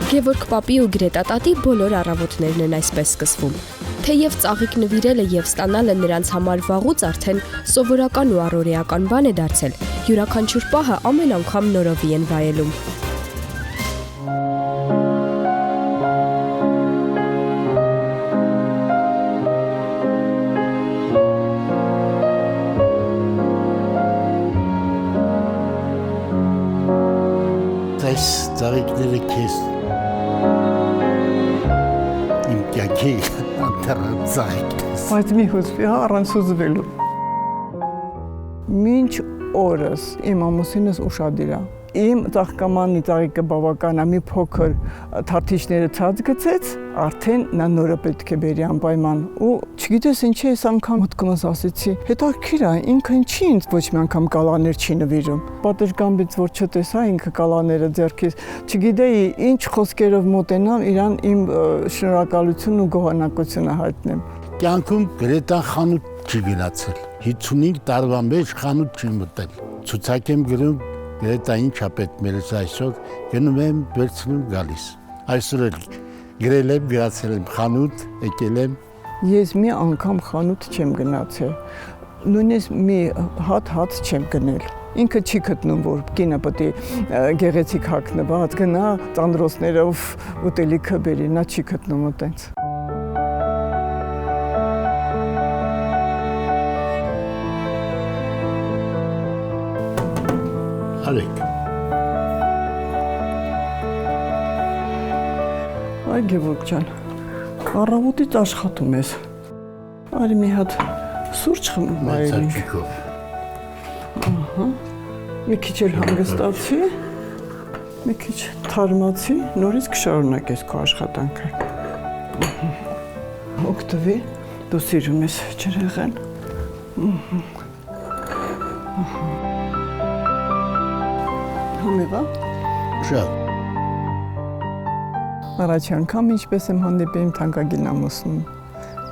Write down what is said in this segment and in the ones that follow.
Գևորգ պապի ու Գրետա տատի բոլոր առավոտներն են այսպես սկսվում։ Թեև ծաղիկ նվիրելը եւ ստանալը նրանց համար վաղուց արդեն սովորական ու առօրեական բան է դարձել, յուրաքանչյուր պահը ամեն անգամ նորովի են վայելում։ Այս ծաղիկները քեզ իմ կյանքի անտառած ծաղիկներս։ Բայց մի հուզվի, առանց հուզվելու։ Մինչ օրս իմ ամուսինս ուշադիր է։ Իմ ծաղկամանի ծաղիկը բավական է, մի փոքր թարթիչները ցած գցեց, արդեն նա նորը պետք է բերի անպայման։ Ու չգիտես ինչի այս անգամ մտքումս ասեցի, հետաքրքիր է, ինքը ինչի ինձ ոչ մի անգամ կալաներ չի նվիրում։ Պատշգամբից որ չտեսա ինքը կալաները ձեռքից, չգիտեի ինչ խոսքերով մոտենամ իրան իմ շնորհակալությունն ու գոհունակությունը հայտնեմ։ Կյանքում Գրետան խանութ չի գնացել։ 55 տարվա մեջ խանութ չի մտել։ Ցուցակ եմ գրում, Գրետա ինչ է պետք մեզ այսօր, գնում եմ, վերցնում գալիս։ Այսօր էլ գրել եմ, գրացել եմ խանութ, եկել եմ։ Ես մի անգամ խանութ չեմ գնացել, նույնիսկ մի հատ չեմ գնել։ Ինքը չի գտնում, որ կինը պետք է գեղեցիկ հագնված գնա, ծանրոցներով ուտելիքը բերի, նա չի գտնում այտենց։ Արեք։ Այ Գևորգ ջան, առավոտից աշխատում ես։ Արի մի հատ սուրճ խմենք։ Ահա։ Մի քիչ էլ հանգստացի, մի քիչ թարմացի, նորից կշարունակես քո աշխատանքը։ Օգտվի, դու սիրում ես ջրեղեն։ Համեվա։ Շատ։ Առաջ անգամ ինչպես եմ հանդիպել իմ թանկագին ամուսնուն։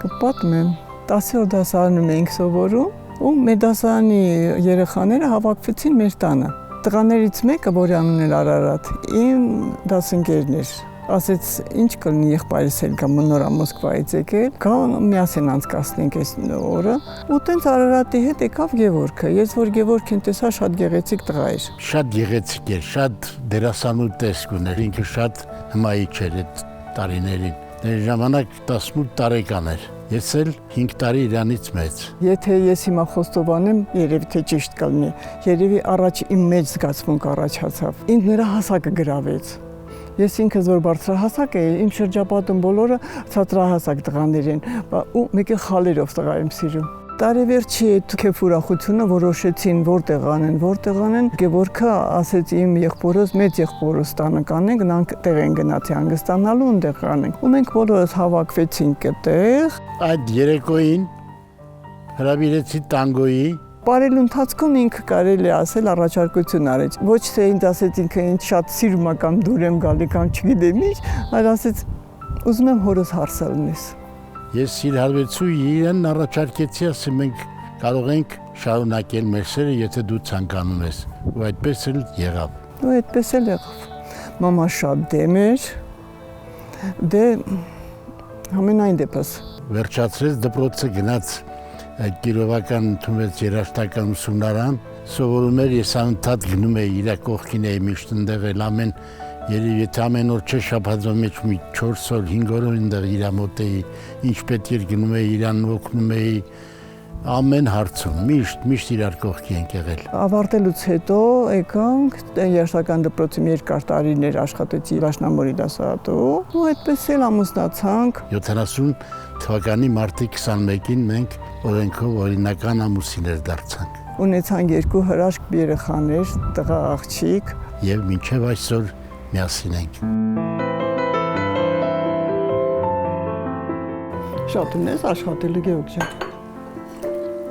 Կպատմեմ, 10-րդ դասարանում էինք սովորում ու մեր դասարանի երեխաները հավաքվեցին մեր տանը։ Տղաներից մեկը, որի անունն էր Արարատ, իմ դասընկերն էր։ Ասեց ինչ կլինի եղբայրս էլ գա նոր Մոսկվայից եկել, գա միասին անցկացնենք այս օրը։ Ու տենց Արարատի հետ եկավ Գևորգը։ Ես որ Գևորգին տեսա, շատ գեղեցիկ տղա էր։ Շատ գեղեցիկ էր, շատ դերասանու տեսք ուներ, ինքը շատ հմայիչ էր այդ տարիներին։ Դե ժամանակ 18 տարեկան էր։ Ես էլ 5 տարի իրանից մեծ։ Եթե ես հիմա խոստովանեմ, երևի թե ճիշտ կլինի։ Երևի առաջ իմ մեջ զգացմունք առաջացավ։ Ինձ նրա հասակը գրավեց։ Ես ինքս որ բարձրահասակ էի, իմ շրջապատում բոլորը ցածրահասակ տղաներ են, ու մեկը խալերով տղա եմ սիրում։ Տարեվերջի այդ քեֆ ուրախությունը որոշեցին որտեղ անեն, Գևորգը ասեց իմ եղբորս, մեծ եղբորս տանը կանենք, նրանք տեղ են գնացի հանգստանալու այնտեղ կանենք։ Ու մենք բոլորս հավաքվեցինք այդտեղ։ Այդ երեկոյին հրավիրեցի տանգոյի։ Բարելու ընթացքում ինքը կարելի ասել առաջարկություն արեց։ Ոչ թե ինձ ասեց ինքը ինձ շատ սիրում է կամ դուր եմ գալի կամ չգիտեմ ինչ, այլ ասեց ուզում եմ հորս հարսը լնես։ Ես սիրհարվեցու իրեն առաջարկեցի, ասեմ մենք կարող ենք շարունակել մեր սերը, եթե դու ցանկանում ես։ Ու այդպես էլ եղավ։ Ու այդպես էլ եղավ։ Մամա շատ դեմ էր։ Դե ամենայն դեպս վերջացրեց դպրոցը գնաց Կիրովական ընդունվեց երաժշտական ուսումնարան, սովորում էր, ես անընդհատ գնում էի իր կողքին էի միշտ ընդեղ էլ եթե ամեն օր չէ շաբաթվա մեջ մի 4 օր 5 օր ընդեղ իր մոտ էի, ինչ պետք էր գնում էի իրան օգնում էի ամեն հարցում, միշտ իրար կողքի ենք եղել։ Ավարտելուց հետո եկանք երաժշտական դպրոցում երկար տարիներ աշխատեցի Դաշնամուրի դասարանում ու այդպես էլ ամուսնացանք։ 70 թվականի մարտի 21-ին մենք օրենքով օրինական ամուսիններ դարձանք։ Ունեցանք 2 հրաշք երեխաներ, տղա աղջիկ եւ մինչեւ այսօր միասին ենք։ Շատ ունես աշխատելու Գևորգ ջան։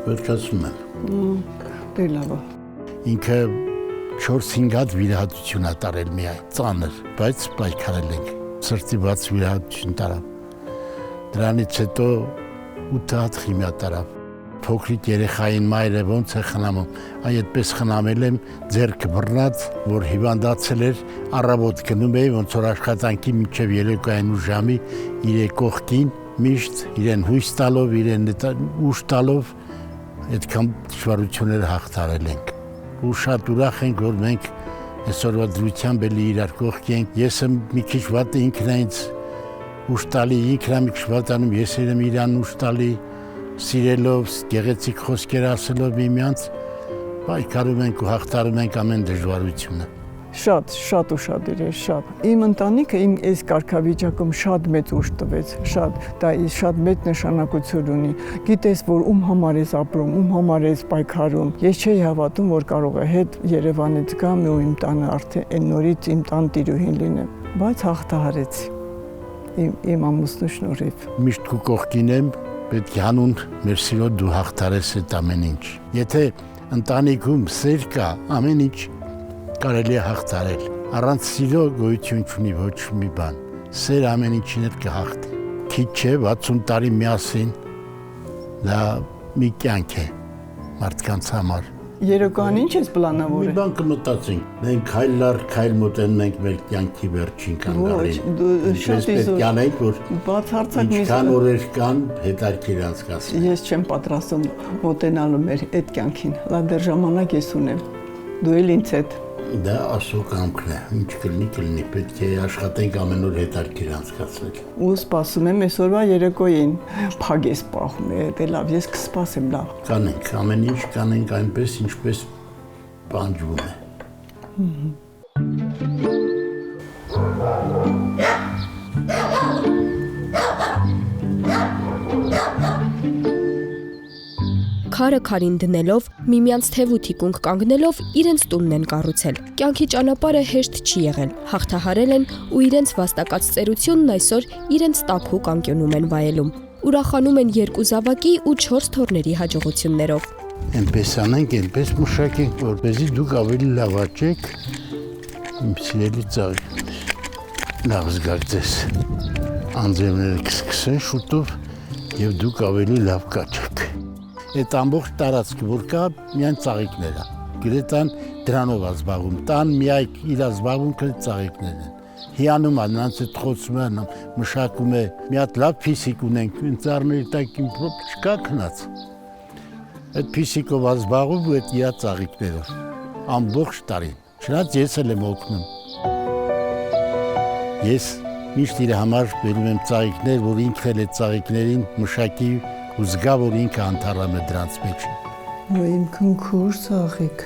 Վերջացնում եմ։ Դե լավ է։ Ինքը 4-5 հատ վիրահատություն է տարել միայն, ծանր, բայց պայքարել ենք։ Սրտի բաց վիրահատություն տարավ։ Դրանից հետո 8 հատ քիմիա տարավ։ փոքրիկ երեխային մայրը ոնց է խնամում, այդպես խնամել եմ ձեռքը բռնած, որ հիվանդացել էր, առավոտ գնում էի, ոնց որ աշխատանքի մինչև երեկոյան ժամի իր կողքին միշտ իրեն հույս տալով, իրեն ուժ տալով այդքան դժվարությունները հաղթարել ենք։ Ու շատ ուրախ ենք, որ մենք այսօրվա դրությամբ էլի իրար կողքի ենք։ Ես եմ մի քիչ վատ ինքն ինձ ուժ տալի, ինքն է մի քիչ վատանում, ես եմ իրան ուժ տալի, սիրելով, գեղեցիկ խոսքեր ասելով միմյանց, պայքարում ենք ու հաղթարում ենք ամեն դժվարությունը։ Շատ ուշադիր է, շատ։ Իմ ընտանիքը իմ այս կարգավիճակում շատ մեծ ուժ տվեց, դա շատ մեծ նշանակություն ունի։ Գիտես, որ ում համար ես ապրում, ում համար ես պայքարում։ Ես չէի հավատում, որ կարող է հետ Երևանից գամ ու իմ տանը արդեն այն նորից իմ տանտիրուհին լինեմ, բայց հաղթահարեցի։ Իմ ամուսնու շնորհիվ։ Միշտ քո կողքին եմ, պետք է հանուն մեր սիրո դու հաղթարես այդ ամեն ինչ։ Եթե ընտանիքում սեր կա, ամեն ինչ կարելի է հաղթարել։ Առանց սիրո գոյություն չունի ոչ մի բան։ Սեր ամեն ինչին էլ կհաղթի։ Քիչ չէ 60 տարի միասին, դա մի կյանք է մարդկանց համար։ Երեկոյան ինչ ես պլանավորել։ Մի բան կմտածենք։ Մենք քայլ առ քայլ մոտենում ենք մեր կյանքի վերջին կանգնալին։ Ինչպես պետք է անենք, որ բացարձակ ինչքան օրեր կան, հետաքրքիր անցկացնենք։ Ես չեմ պատրաստում մոտենալու մեր այդ կյանքին։ Լավ, դեռ ժամանակ ես ունեմ։ Դու էլ ինձ հետ։ Դա Աստծո կամքն է, ինչ կլինի, պետք է աշխատենք ամեն օր հետաքրքիր անցկացնել։ Ու սպասում եմ այսօրվա երեկոյին, փակ ես պահում է, դե լավ, ես կսպասեմ, լավ։ Կանենք, ամեն ինչ կանենք այնպես, ինչպես պահանջվում է։ Քարը քարին դնելով, միմյանց թև ու թիկունք կանգնելով իրենց տունն են կառուցել։ Կյանքի ճանապարհը հեշտ չի եղել, հաղթահարել են ու իրենց վաստակած ծերությունն այսօր իրենց տաքուկ անկյունում են վայելում։ Ուրախանում են 2 զավակի ու 4 թոռների հաջողություններով։ Այնպես անենք, այնպես մշակենք, որպեսզի դուք ավելի լավ աճեք, իմ սիրելի ծաղիկներ։ Լավ զգաք ձեզ։ Անձրևները կսկսեն շուտով եւ դուք ավելի լավ կաճեք։ Այդ ամբողջ տարածքը, որ կա, միայն ծաղիկներ է։ Գրետան դրանով է զբաղվում։ Տան միայն իր զբաղմունքը ծաղիկներն են։ Հիանում է, նրանց հետ խոսում է, մշակում է։ Մի հատ լավ փիսիկ ունենք, ծառների տակ չկա քնած։ Այդ փիսիկով է զբաղվում ու այդ իր ծաղիկներով։ Ամբողջ տարին։ Չնայած ես էլ եմ օգնում։ Ես միշտ իր համար բերում եմ ծաղիկներ, որ ինքն էլ այդ ծաղիկներին մշակի ու զգա, որ ինքը անդառնալու է դրանց մեջ։ Իմ քնքուր ծաղիկ։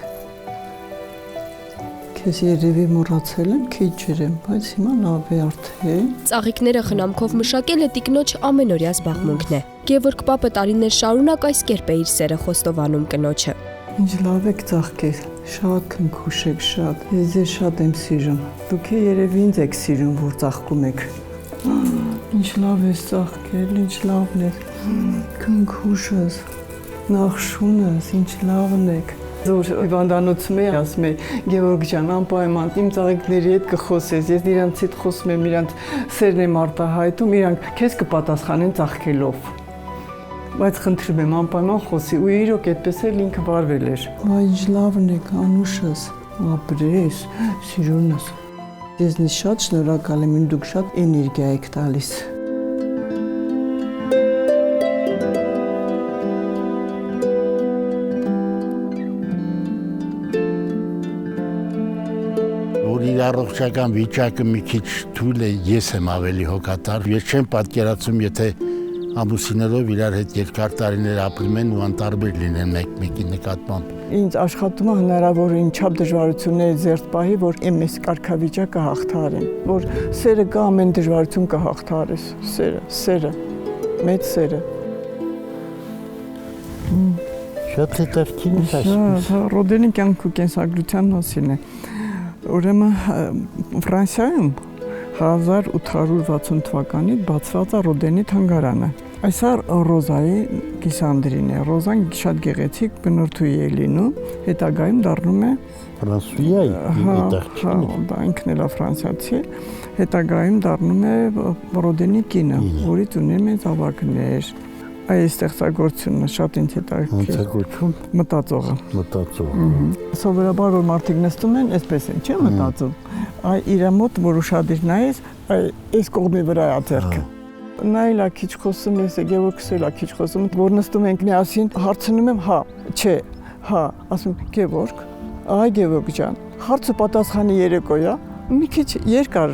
Քեզ երևի մոռացել եմ, քիչ ջրեմ, բայց հիմա լավ է արդեն։ Ծաղիկները խնամքով մշակելը տիկնոջ ամենօրյա զբաղմունքն է։ Գևորգ պապը տարիներ շարունակ այս կերպ է իր սերը խոստովանում կնոջը։ Ինչ լավ եք ծաղկել, շատ քնքուշ եք, շատ։ Ես ձեզ շատ եմ սիրում։ Դուք երևի ինձ եք սիրում, որ ծաղկում եք։ Ինչ լավ ես ծաղկել, ինչ լավն է։ Քնքուշս, նախշունս, ինչ լավն եք։ Որ հիվանդանոցում է, ասում է Գևորգ ջան, անպայման իմ ծաղիկների հետ կխոսես, ես իրանց հետ խոսում եմ, իրանց սերն եմ արտահայտում, իրանք քեզ կպատասխանեն ծաղկելով։ Բայց խնդրում եմ անպայման խոսի ու իրոք այդպես էլ ինքը վարվել էր։ Այ ինչ լավն եք, անուշս, ապրես, սիրունս։ Ես շատ շնորհակալ եմ, դուք շատ էներգիա եք տալիս։ Որ իր առողջական վիճակը մի քիչ թույլ է, ես եմ ավելի հոգատար։ Ես չեմ պատկերացում, եթե ամուսիններով իրար հետ երկար տարիներ ապրում են ու անտարբեր լինեն մեկ-մեկի նկատմամբ։ Ինձ աշխատում է հնարավոր ինչապ դժվարությունների ձեռք պահի, որ այս կարգավիճակը հաղթահարեմ, որ սերը կա, ամեն դժվարություն կհաղթահարես, սերը, մեծ սերը։ Շատ հետաքրքիր է ասում։ Ռոդենի կյանք ու կենսագրության մասին է։ Ուրեմն Ֆրանսիայում 1860 թվականից բացված է Ռոդենի թանգարանը։ Այսա Ռոզայի Կիսանդրին է։ Ռոզան շատ գեղեցիկ բնորդուհի է լինում, հետագայում դառնում է Ֆրանսիայի դեղչին։ Դա ինքն էլ է ֆրանսիացի, հետագայում դառնում է Ռոդենի կինը, որից ունի մեծ ավագներ։ Այս ստեղծագործությունը շատ ինձ հետաքրքիր։ Մտածողություն, Մտածողը։ մտածող։ Սովորաբար որ մարդիկ նստում են, այսպես են, չէ՞ մտածում։ Այ իր մոտ որ ուշադիր նայես, այս կողմի վրա է ձեռքը։ Նայելա քիչ խոսում ես, Գևորգս էլա քիչ խոսում, որ նստում ենք միասին, հարցնում եմ, հա, չէ, հա, ասում Գևորգ, Գևորգ ջան, հարցը պատասխանի երեկոյա, մի քիչ երկար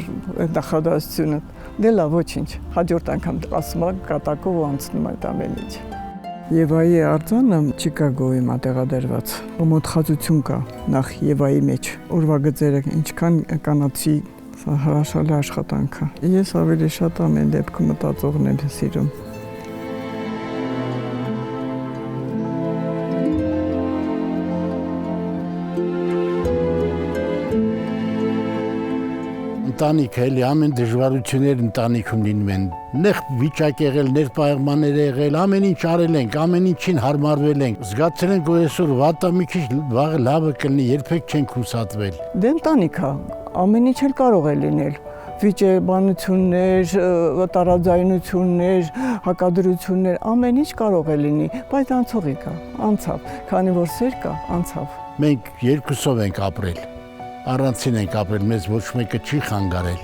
նախադասությունը, դե լավ, ոչինչ, հաջորդ անգամ ասում եմ կատակով ու անցնում այդ ամեն ինչ։ Եվայի արձանը Չիկագոյում է տեղադրված, ու մոդխածություն կա նախ Եվայի մեջ, օրվա գծերը ինչքան կանացի հրաշալի աշխատանք է։ Ես ավելի շատ ամեն դեպքում մտածողն եմ սիրում։ Ընտանիքը էլի ամեն դժվարություններ ընտանիքում լինում են։ Նեղ վիճակ եղել, ներպայմաններ եղել, ամեն ինչ արել ենք, ամեն ինչին հարմարվել ենք։ Զգացել ենք, որ այսօր վատը մի քիչ վաղը լավը կլինի, երբեք չենք հուսատվել։ Դե ընտանիք է, ամեն ինչ էլ կարող է լինել։ Վիճաբանություններ, տարաձայնություններ, հակադրություններ, ամեն ինչ կարող է լինի, բայց անցողի կա, անցավ, քանի որ սեր կա, անցավ։ Մենք երկուսով ենք ապրել։ Առանցին ենք ապրել, մեզ ոչ մեկը չի խանգարել։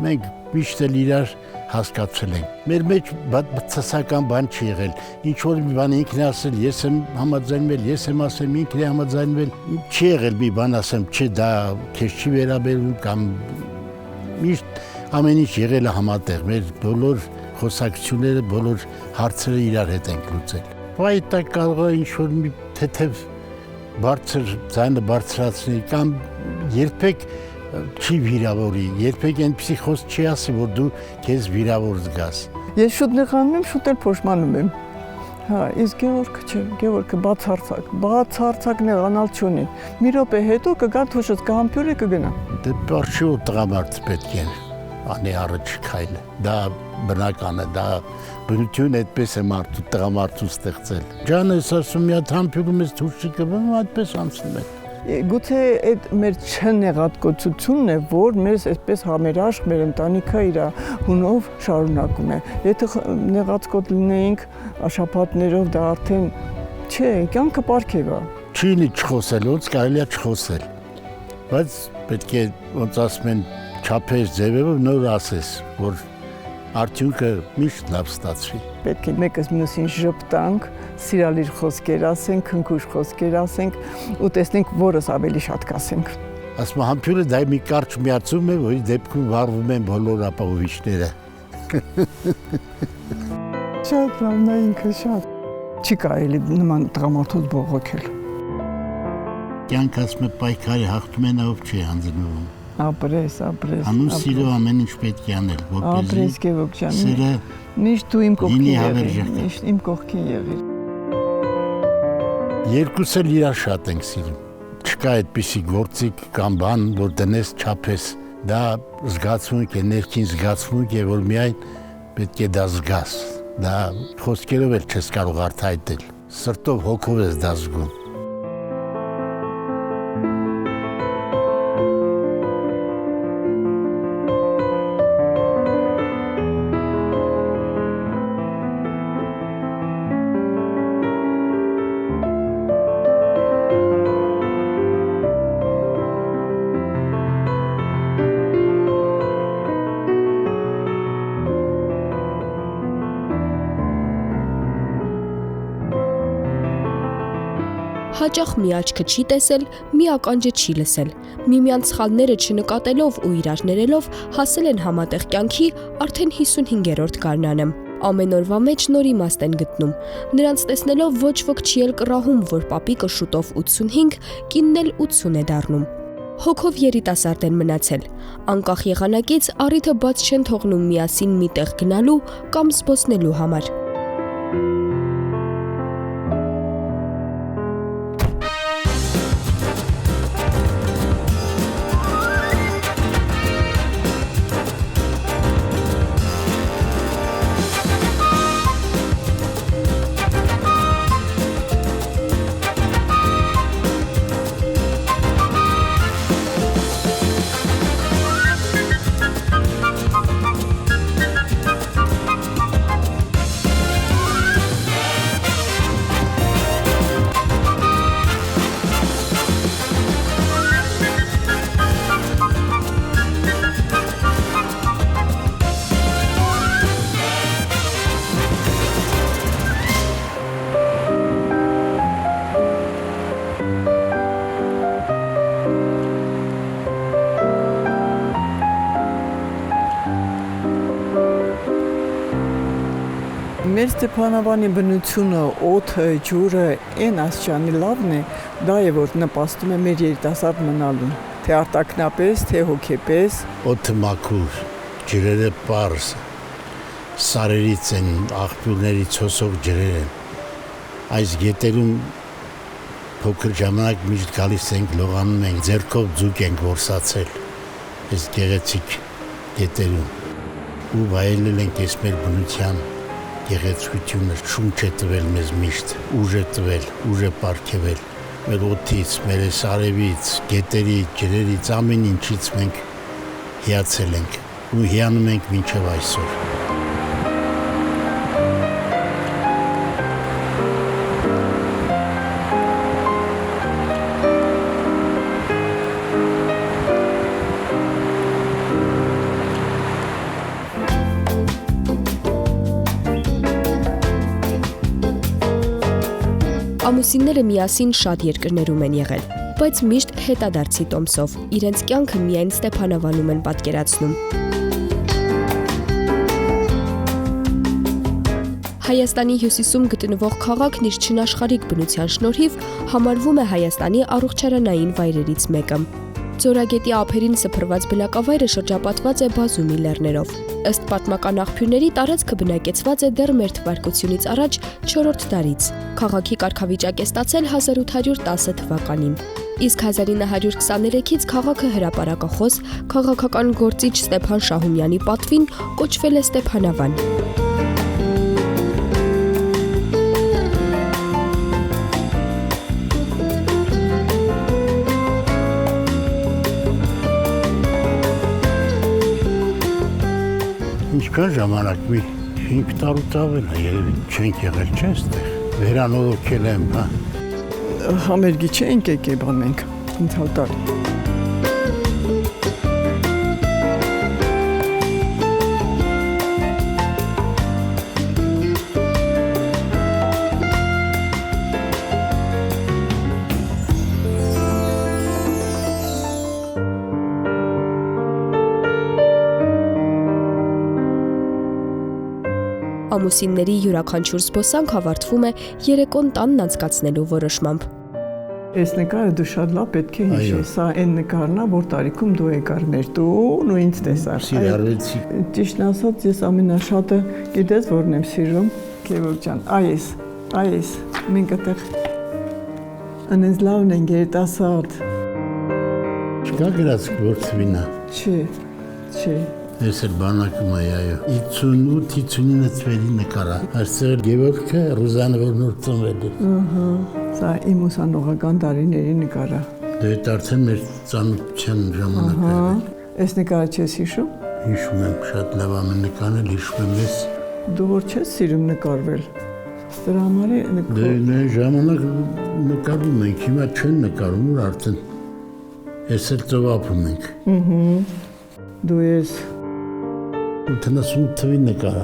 Մենք միշտ էլ իրար հասկացել ենք։ Մեր մեջ բացասական բան չի եղել։ Ինչ որ մի բան ինքն է ասել, ես եմ համաձայնվել, ես եմ ասել, ինքն է համաձայնվել։ Չի եղել մի բան ասեմ, չէ, դա քեզ չի վերաբերում կամ միշտ ամեն ինչ եղել է համատեղ։ Մեր բոլոր խոսակցությունները, բոլոր հարցերը իրար հետ ենք լուծել։ Բայց դա կարող է ինչ որ մի թեթև բարձր ձայնը բարձրացնի կամ երբեք չի վիրավորի, երբեք այնպեսի խոսք չի ասի, որ դու քեզ վիրավոր զգաս։ Ես շուտ նեղանում եմ, շուտ էլ փոշմանում եմ։ Հա, իսկ Գևորգը չէ, Գևորգը բացարձակ նեղանալ չունի։ Մի րոպե հետո կգա թուշս կհամբյուրի կգնա։ Դե բարշի ու տղամարդ պետք է անի առաջ քայլը։ Դա բնական է, դա բնություն այդպես է մարդու տղամարդու ստեղծել։ Ջան ես ասում մի հատ համբյուրում ես թուշի կբում, այդպես անցնում է։ Գուցե այդ մեր չնեղատկությունն է, որ մեզ այսպես համերաշխ մեր ընտանիքը իր հունով շարունակում է։ Եթե նեղացկոտ լինեինք շաբաթներով, դա արդեն չէ, կյանքը պարգև է։ Չի լինի չխոսել, ոնց կարելի է չխոսել։ Բայց պետք է ոնց ասում են չափես ձևերով նոր ասես, որ արդյունքը միշտ լավ ստացվի։ Պետք է մեկս մյուսին ժպտանք, սիրալիր խոսքեր ասենք, քնքուշ խոսքեր ասենք ու տեսնենք որս ավելի շատ կասենք։ Ասում համբյուրը դա մի կարճ միացում է, որի դեպքում վառվում են բոլոր ապահովիչները։ Շատ լավն է ինքը շատ։ Չի կարելի նման տղամարդուց բողոքել։ Կյանք ասում է պայքարի հաղթում են, ով չի հանձնվում։ Ապրես։ Անուն սիրո ամեն ինչ պետք է անել, որպեսզի ապրես Գևորգ ջան։ սերը միշտ դու իմ կողքին եղիր, հավերժ միշտ իմ կողքին եղիր։ Երկուս էլ իրար շատ ենք սիրում։ Չկա այդպիսի գործիք կամ բան, որ դնես չափես։ Դա զգացմունք է, ներքին զգացմունք է, որ միայն պետք է դա զգաս։ Դա խոսքերով էլ չես կարող արտահայտել։ Սրտով, հոգով ես դա զգում։ Հաճախ մի աչքը չի տեսել, մի ականջը չի լսել։ Միմյանց սխալները չնկատելով ու իրար ներելով հասել են համատեղ կյանքի արդեն 55-րդ գարնանը։ Ամեն օրվա մեջ նոր իմաստ են գտնում։ Նրանց տեսնելով ոչ ոք չի էլ կռահում, որ պապիկը շուտով 85, կինն էլ 80 է դառնում։ Հոգով երիտասարդ են մնացել։ Անկախ եղանակից առիթը բաց չեն թողնում միասին մի տեղ գնալու կամ զբոսնելու համար։ Մեր Ստեփանավանի բնությունը, օդը, ջուրը այն աստիճանի լավն է, դա է որ նպաստում է մեր երիտասարդ մնալուն, թե արտաքնապես, թե հոգեպես։ Օդը մաքուր, ջրերը պարզ, սարերից են, աղբյուրներից հոսող ջրեր են։ Այս գետերում փոքր ժամանակ միշտ գալիս ենք, լողանում ենք, ձեռքով ձուկ ենք որսացել, այս գեղեցիկ գետերում։ Ու վայելել ենք այս մեր բնության գեղեցկությունը, շունչ է տվել մեզ միշտ, ուժ է տվել, ուժ է պարգևել, մեր օդից, մեր սարևից, գետերից, ջրերից, ամեն ինչից մենք հիացել ենք ու հիանում ենք մինչև այսօր։ Ամուսինները միասին շատ երկրներում են եղել, բայց միշտ հետադարձի տոմսով, իրենց կյանքը միայն Ստեփանավանում են պատկերացնում։ Հայաստանի հյուսիսում գտնվող քաղաքն իր չնաշխարհիկ բնության շնորհիվ համարվում է Հայաստանի առողջարանային վայրերից մեկը։ Ձորագետի ափերին սփռված բնակավայրը շրջապատված է բազումի լեռներով։ Ըստ պատմական աղբյուրների տարածքը բնակեցված է դեռ մեր թվարկությունից առաջ 4-րդ դարից։ Քաղաքի կարգավիճակ է ստացել 1810 թվականին։ Իսկ 1923-ից քաղաքը հրապարակախոս քաղաքական գործիչ Ստեփան Շահումյանի պատվին կոչվել է Ստեփանավան։ Ինչքան ժամանակ մի 5 տարուց ավել է, երևի չենք եղել չէ այստեղ, վերանորոգել եմ, հա։ Համերգի չենք եկել բան մենք, ընթալ տարի։ Ամուսինների յուրաքանչյուր զբոսանք ավարտվում է երեկոն տանն անցկացնելու որոշմամբ։ Այս նկարը դու շատ լավ պետք է հիշես, սա այն նկարն է, որ տարիքում դու եկար մեր տուն ու ինձ տեսար։ Սիրարվեցի։ Ճիշտն ասած, ես ամենաշատը գիտես որն եմ սիրում, Գևորգ ջան, այս, մենք այդտեղ անենց լավն են երիտասարդ։ Չկա գրած գործվինա։ Չէ։ Ես էլ բանակում այ, այո, 58-59 ծվերի նկարա, այստեղ Գևորգը Ռուզանը որ նոր ծնվել էր։ Սա իմ ուսանողական տարիների նկարա։ Դե այդ արդեն մեր ծանոթության ժամանակը էր։ Այս նկարը չես հիշում։ Հիշում եմ, շատ լավ ամեն նկարն էլ հիշում եմ ես։ Դու որ չես սիրում նկարվել։ Դրա համար Դե ժամանակ նկարում ենք, հիմա չեն նկարում, որ արդեն ես էլ ծովափում ենք։ Դու ես 88 թվի նկարը։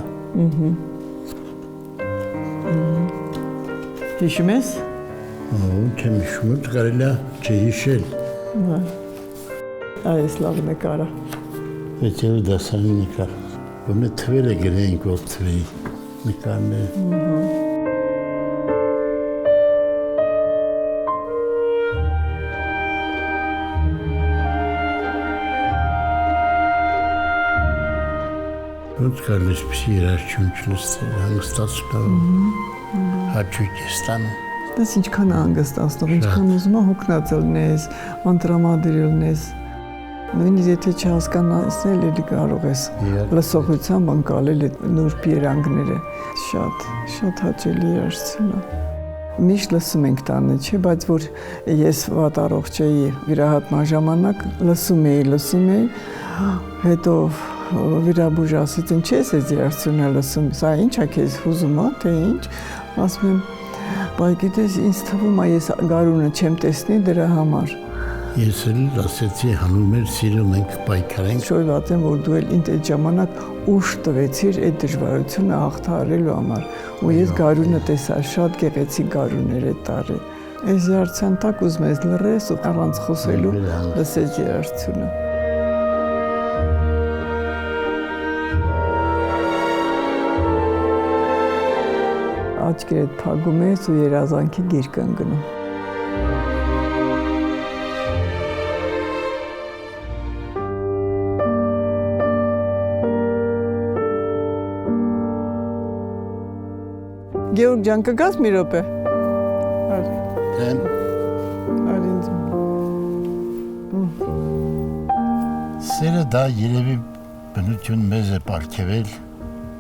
Հիշում ես։ Չեմ հիշում, կարելի է չհիշել։ Այս լավ նկարը։ 6-րդ դասարանի նկար։ Ոնց թվերը գրենք որ թվի նկարները։ Ոնց կարելի սպիսի երաշխուն չլստել, հանգստացնում, հաճույք է ստանում։ Դες ինչքան հանգստացնում, ինչքան ուզում ես հոգնածել նես, անտրամադրել նես։ Նույնիսկ եթե չհասկանաս, էլի կարող ես լսողությամբ անցնել այդ նուրբ երանգները։ Շատ հաճելի երաշխուն է։ Միշտ լսում ենք տանը, չէ, բայց որ ես վատ առողջ էի վիրահատման ժամանակ, լսում էի, հետո վիրաբույժ ասեց, ինչ ես այս երաշխունը լսում, սա ինչ է քեզ հուզում, թե ինչ, ասում եմ, բայց գիտես, ինձ թվում է ես գարունը չեմ տեսնի դրա համար։ Ես էլ ասեցի հանում էր սիրում ենք պայքարենք։ Շոյված եմ, որ դու էլ ինձ այդ ժամանակ ուշ տվեցիր այդ դժվարությունը հաղթահարելու համար, ու ես գարունը տեսա, շատ գեղեցիկ գարուն էր այդ տարի։ Այս երաշխան տակ ուզում ես լռես ու առանց խոսելու լսես երաշխունը։ աչքերդ փակում ես ու երազանքի գիրք ընկնում։ Գեորգ ջան, կգաս մի րոպե։ Դեն Արինձ։ սերը դա երևի բնություն մեզ է պարգևել,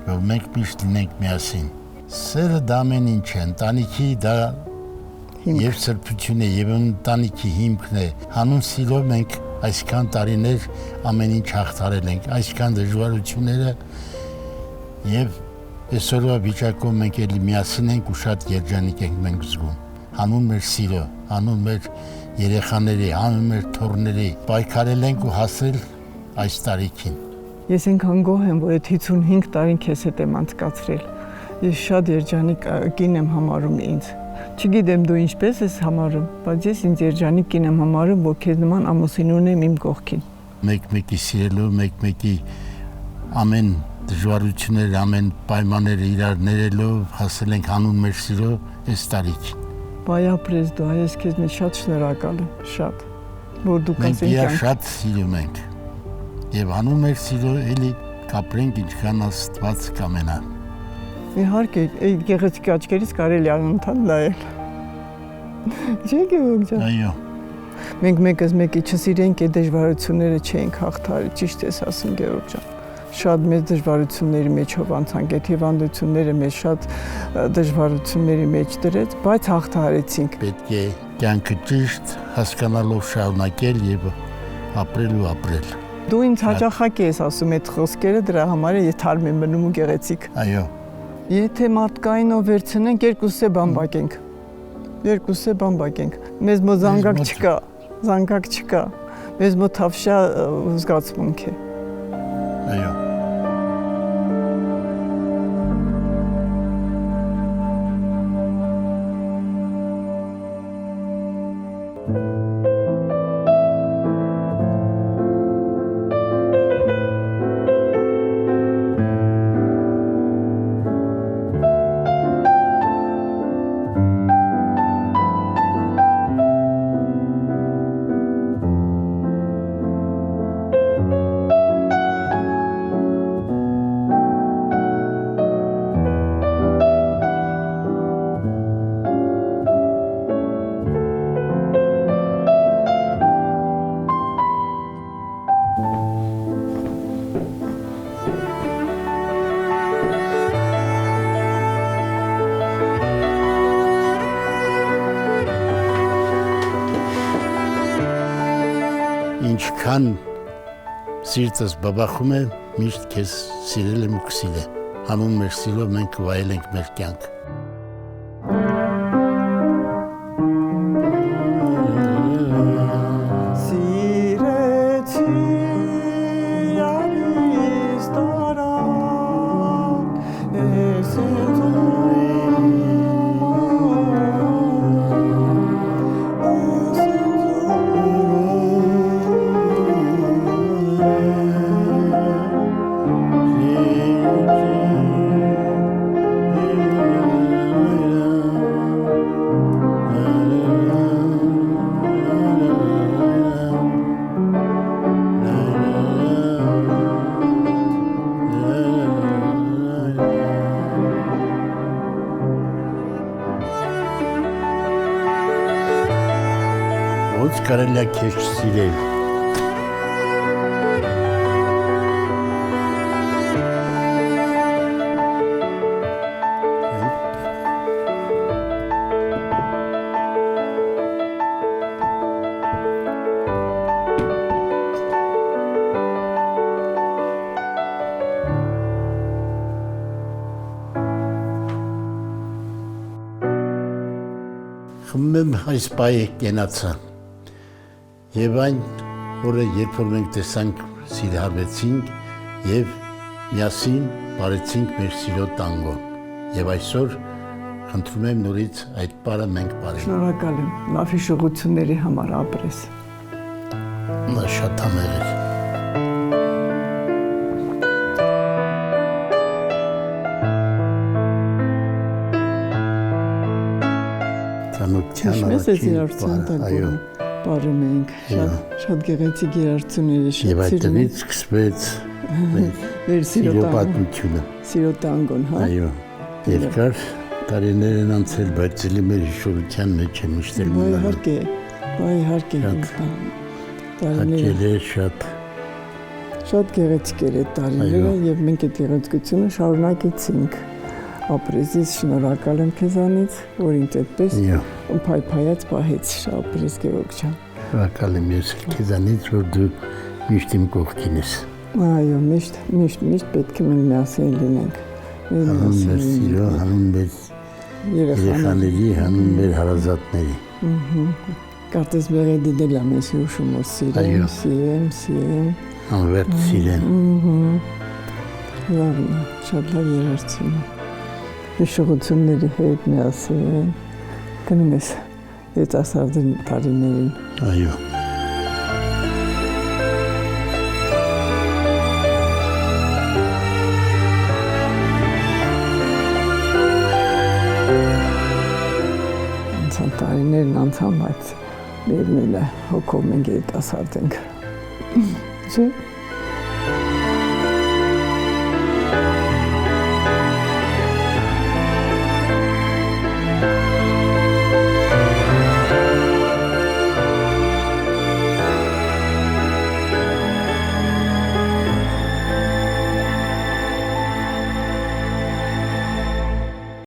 որ մենք միշտ լինենք միասին։ Սերը դա ամեն ինչ է, ընտանիքի դա եւ սրբություն է, եւ ընտանիքի հիմքն է։ Հանուն սիրով մենք այսքան տարիներ ամեն ինչ հաղթարել ենք, այսքան դժվարությունները եւ այսօրվա վիճակում մենք էլի միասին ենք ու շատ երջանիկ ենք մենք զգում։ Հանուն մեր սիրո, հանուն մեր երեխաների, հանուն մեր թոռների պայքարել ենք ու հասել այս տարիքին։ Ես այնքան գոհ եմ, որ այդ 55 տարին քեզ հետ եմ անցկացրել։ Ես շատ երջանիկ կին եմ համարում ինձ։ Չգիտեմ դու ինչպես ես համարում, բայց ես ինձ երջանիկ կին եմ համարում, որ քեզ նման ամուսին ունեմ իմ կողքին։ Մեկ-մեկի սիրելով, մեկ-մեկի ամեն դժվարությունները, ամեն պայմանները իրար ներելով հասել ենք հանուն մեր սիրո այս տարիքին։ Բայ ապրես դու, ես քեզնից շատ շնորհակալ եմ, շատ, որ դու Մենք կասես իրար շատ սիրում ենք եւ հանուն մեր սիրո էլի կապրենք ինչքան Աստված կամենա։ Իհարկե, այդ գեղեցիկ աչքերից կարելի է անընդհատ նայել։ Չէ՞ Գեորգ ջան։ Այո։ Մենք մեկս մեկի չսիրենք, այդ դժվարությունները չենք հաղթարել, ճիշտ ես ասում Գեորգ ջան։ Շատ մեծ դժվարությունների մեջով անցանք, այդ հիվանդությունները մեզ շատ դժվարությունների մեջ դրեց, բայց հաղթահարեցինք։ Պետք է կյանքը ճիշտ հասկանալով շարունակել եւ ապրել ու ապրել։ Դու ինձ հաճախակ ես ասում այդ խոսքերը, դրա համար է թարմ եմ մնում ու գեղեցիկ։ Այո։ Եթե մարդկայինով վերցնենք, երկուսը բամբակ ենք։ Մեզ մոտ զանգակ չկա, մեզ մոտ թավշյա զգացմունք է։ Այո։ Ինչքան սիրտս բաբախում է, միշտ քեզ սիրել եմ ու կսիրեմ։ Հանուն մեր սիրով մենք վայել ենք մեր կյանք։ Ոնց կարելի է քեզ սիրել։ Խմում եմ այս պահի կենացա։ Եվ այն օրը, երբ որ մենք տեսանք, սիրահարվեցինք եւ միասին բարեցինք մեր սիրո տանգոն։ Եվ այսօր խնդրում եմ նորից այդ պարը մենք բարենք։ Շնորհակալ եմ, լավ հիշողությունների համար ապրես։ Նա շատ համեղ էր։ Արտության Ես առաջին իրարցան տակ այո բարում ենք, շատ գեղեցիկ իրարցությունների եւ շատ սիրում այդտեղից սկսվեց մեր սիրո պատմությունը սիրո տանգոն, հա։ այո երկար տարիներ են անցել բայց էլի մեր հիշողության մեջ է միշտ էլ Իհարկե տարիները հաճելի է շատ գեղեցիկ էր այդ տարիները եւ մենք այդ գեղեցկությունը շարունակեցինք ապրեզից շնորհակալ եմ քեզանից որ ինձ այդպես փայփայած պահեց ապրեզ Գևորգ ջան շնորհակալ եմ ես քեզանից որ դու միշտ իմ կողքին ես այո միշտ պետք է մենք միասին լինենք հանուն մեր սիրո հանուն մեր երեխաների հանուն մեր հարազատների Կարծես մեղեդի դել եմ ես հուշում որ սիրեմ անվերջ սիրեմ լավն է շատ լավ երարցում է հիշողությունների հետ միասին գնում ես երիտասարդ տարիներին այո տարիներն անցան բայց միևնույն է հոգով մենք երիտասարդ ենք չէ